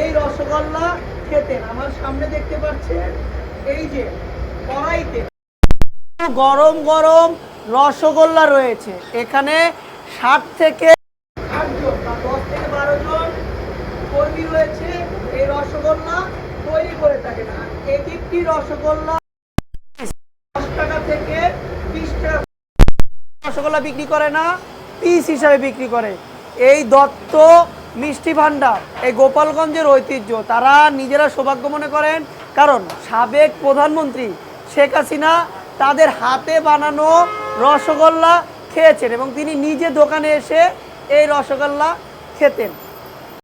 এই রসগোল্লা খেতেন। আমার সামনে দেখতে পাচ্ছেন এই যে কড়াইতে গরম গরম রসগোল্লা রয়েছে। এখানে 60 থেকে 8 জন বা 10 থেকে 12 জন কর্মী রয়েছে এই রসগোল্লা তৈরি করে থাকেন। এক একটি রসগোল্লা 10 টাকা থেকে 20 টাকা রসগোল্লা বিক্রি করে না, পিস হিসাবে বিক্রি করে। এই দত্ত মিষ্টি ভাণ্ডার এই গোপালগঞ্জের ঐতিহ্য তারা নিজেরা সৌভাগ্য মনে করেন, কারণ সাবেক প্রধানমন্ত্রী শেখ হাসিনা তাদের হাতে বানানো রসগোল্লা খেয়েছেন এবং তিনি নিজে দোকানে এসে এই রসগোল্লা খেতেন।